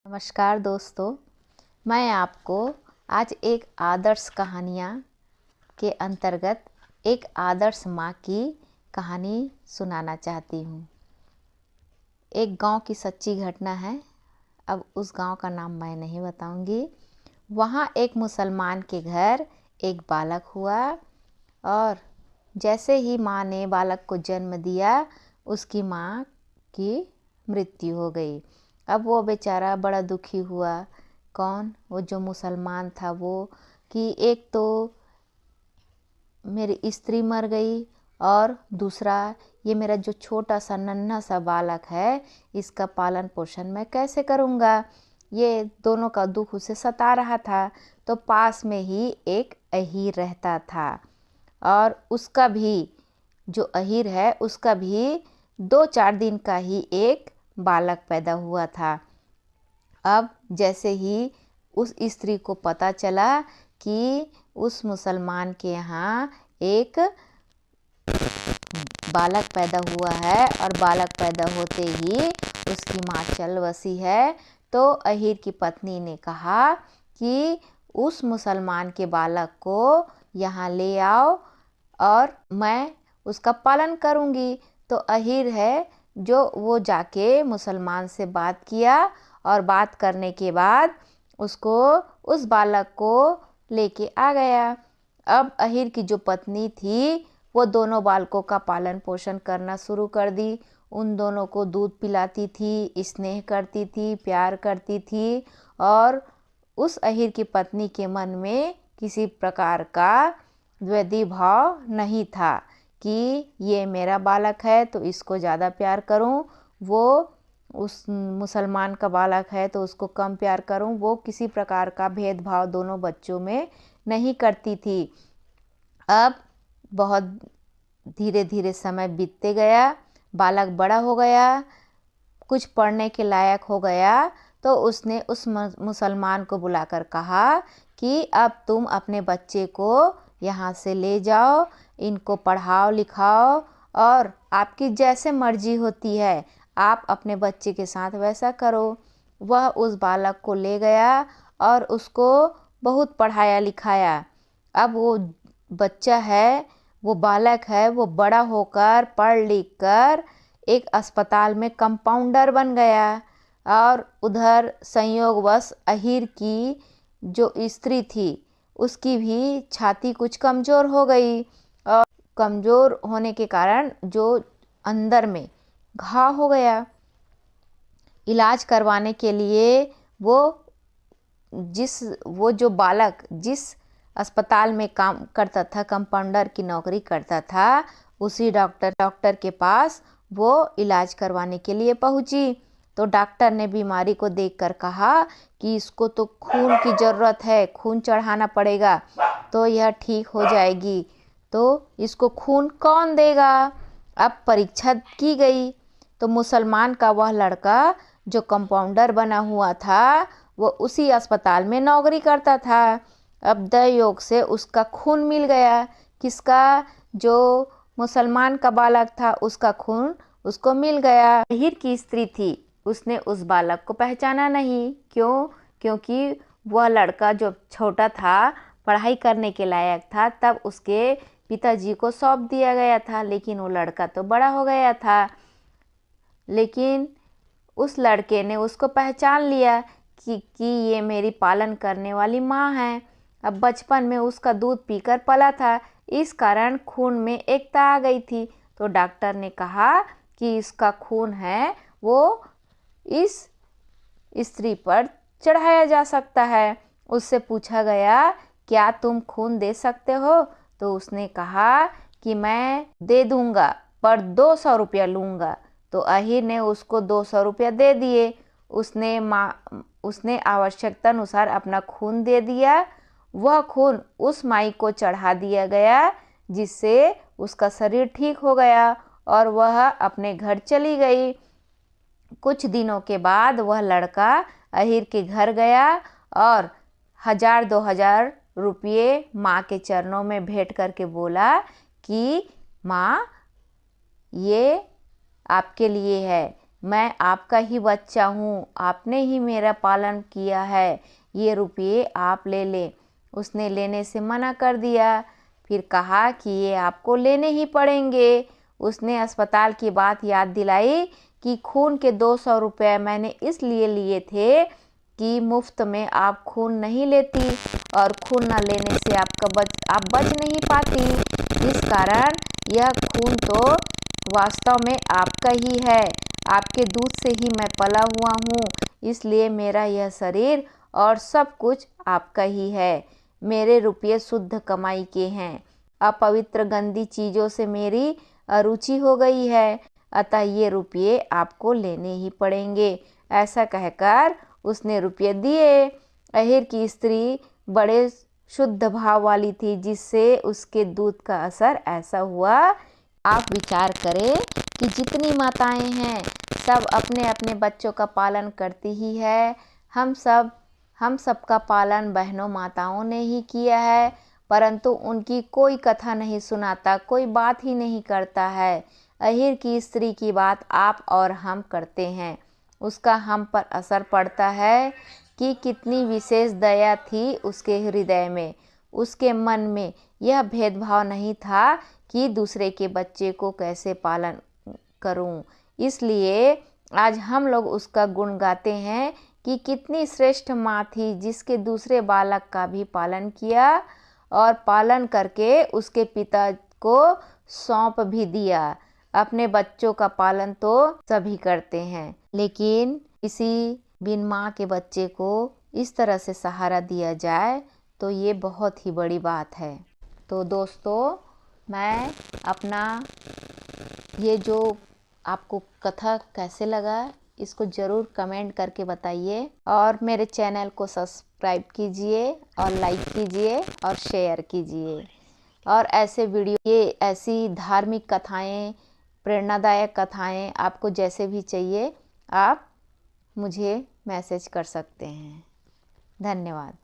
नमस्कार दोस्तों, मैं आपको आज एक आदर्श कहानियाँ के अंतर्गत एक आदर्श माँ की कहानी सुनाना चाहती हूँ। एक गांव की सच्ची घटना है। अब उस गांव का नाम मैं नहीं बताऊंगी। वहाँ एक मुसलमान के घर एक बालक हुआ और जैसे ही माँ ने बालक को जन्म दिया, उसकी माँ की मृत्यु हो गई। अब वो बेचारा बड़ा दुखी हुआ। कौन? वो जो मुसलमान था वो, कि एक तो मेरी स्त्री मर गई और दूसरा ये मेरा जो छोटा सा नन्हा सा बालक है, इसका पालन पोषण मैं कैसे करूँगा। ये दोनों का दुख उसे सता रहा था। तो पास में ही एक अहीर रहता था और उसका भी जो अहीर है उसका भी 2-4 दिन का ही एक बालक पैदा हुआ था। अब जैसे ही उस स्त्री को पता चला कि उस मुसलमान के यहाँ एक बालक पैदा हुआ है और बालक पैदा होते ही उसकी माँ चल बसी है, तो अहीर की पत्नी ने कहा कि उस मुसलमान के बालक को यहाँ ले आओ और मैं उसका पालन करूँगी। तो अहीर है जो वो जाके मुसलमान से बात किया और बात करने के बाद उसको उस बालक को लेके आ गया। अब अहीर की जो पत्नी थी वो दोनों बालकों का पालन पोषण करना शुरू कर दी। उन दोनों को दूध पिलाती थी, स्नेह करती थी, प्यार करती थी और उस अहीर की पत्नी के मन में किसी प्रकार का द्वैधी भाव नहीं था कि ये मेरा बालक है तो इसको ज़्यादा प्यार करूं, वो उस मुसलमान का बालक है तो उसको कम प्यार करूं। वो किसी प्रकार का भेदभाव दोनों बच्चों में नहीं करती थी। अब बहुत धीरे धीरे समय बीतते गया, बालक बड़ा हो गया, कुछ पढ़ने के लायक हो गया। तो उसने उस मुसलमान को बुलाकर कहा कि अब तुम अपने बच्चे को यहाँ से ले जाओ, इनको पढ़ाओ लिखाओ और आपकी जैसे मर्जी होती है आप अपने बच्चे के साथ वैसा करो। वह उस बालक को ले गया और उसको बहुत पढ़ाया लिखाया। अब वो बच्चा है, वो बालक है, वो बड़ा होकर पढ़ लिख कर एक अस्पताल में कंपाउंडर बन गया। और उधर संयोगवश अहीर की जो स्त्री थी उसकी भी छाती कुछ कमज़ोर हो गई और कमज़ोर होने के कारण जो अंदर में घाव हो गया। इलाज करवाने के लिए वो जो बालक जिस अस्पताल में काम करता था, कंपाउंडर की नौकरी करता था, उसी डॉक्टर के पास वो इलाज करवाने के लिए पहुंची। तो डॉक्टर ने बीमारी को देखकर कहा कि इसको तो खून की ज़रूरत है, खून चढ़ाना पड़ेगा तो यह ठीक हो जाएगी। तो इसको खून कौन देगा? अब परीक्षा की गई तो मुसलमान का वह लड़का जो कंपाउंडर बना हुआ था वो उसी अस्पताल में नौकरी करता था। अब दयोग से उसका खून मिल गया। किसका? जो मुसलमान का बालक था उसका खून उसको मिल गया। अहीर की स्त्री थी, उसने उस बालक को पहचाना नहीं। क्यों? क्योंकि वह लड़का जो छोटा था, पढ़ाई करने के लायक था, तब उसके पिताजी को सौंप दिया गया था, लेकिन वो लड़का तो बड़ा हो गया था। लेकिन उस लड़के ने उसको पहचान लिया कि ये मेरी पालन करने वाली माँ है। अब बचपन में उसका दूध पीकर पला था, इस कारण खून में एकता आ गई थी। तो डॉक्टर ने कहा कि इसका खून है वो इस स्त्री पर चढ़ाया जा सकता है। उससे पूछा गया, क्या तुम खून दे सकते हो? तो उसने कहा कि मैं दे दूंगा पर 200 रुपया लूँगा। तो अहीर ने उसको 200 रुपया दे दिए। उसने आवश्यकता अनुसार अपना खून दे दिया। वह खून उस माई को चढ़ा दिया गया, जिससे उसका शरीर ठीक हो गया और वह अपने घर चली गई। कुछ दिनों के बाद वह लड़का अहीर के घर गया और 1000-2000 रुपये माँ के चरणों में भेंट करके बोला कि माँ, ये आपके लिए है, मैं आपका ही बच्चा हूँ, आपने ही मेरा पालन किया है, ये रुपये आप ले ले। उसने लेने से मना कर दिया। फिर कहा कि ये आपको लेने ही पड़ेंगे। उसने अस्पताल की बात याद दिलाई कि खून के 200 रुपये मैंने इसलिए लिए थे कि मुफ्त में आप खून नहीं लेती और खून न लेने से आप बच नहीं पाती। इस कारण यह खून तो वास्तव में आपका ही है, आपके दूध से ही मैं पला हुआ हूँ, इसलिए मेरा यह शरीर और सब कुछ आपका ही है। मेरे रुपये शुद्ध कमाई के हैं। अपवित्र गंदी चीज़ों से मेरी अरुचि हो गई है, अतः ये रुपये आपको लेने ही पड़ेंगे। ऐसा कहकर उसने रुपये दिए। अहीर की स्त्री बड़े शुद्ध भाव वाली थी, जिससे उसके दूध का असर ऐसा हुआ। आप विचार करें कि जितनी माताएं हैं सब अपने अपने बच्चों का पालन करती ही है। हम सब का पालन बहनों माताओं ने ही किया है, परंतु उनकी कोई कथा नहीं सुनाता, कोई बात ही नहीं करता है। अहीर की स्त्री की बात आप और हम करते हैं, उसका हम पर असर पड़ता है कि कितनी विशेष दया थी उसके हृदय में। उसके मन में यह भेदभाव नहीं था कि दूसरे के बच्चे को कैसे पालन करूं। इसलिए आज हम लोग उसका गुण गाते हैं कि कितनी श्रेष्ठ माँ थी, जिसके दूसरे बालक का भी पालन किया और पालन करके उसके पिता को सौंप भी दिया। अपने बच्चों का पालन तो सभी करते हैं, लेकिन किसी बिन माँ के बच्चे को इस तरह से सहारा दिया जाए तो ये बहुत ही बड़ी बात है। तो दोस्तों, मैं अपना ये जो आपको कथा कैसे लगा इसको ज़रूर कमेंट करके बताइए और मेरे चैनल को सब्सक्राइब कीजिए और लाइक कीजिए और शेयर कीजिए। और ऐसे वीडियो, ये ऐसी धार्मिक कथाएं, प्रेरणादायक कथाएं आपको जैसे भी चाहिए आप मुझे मैसेज कर सकते हैं। धन्यवाद।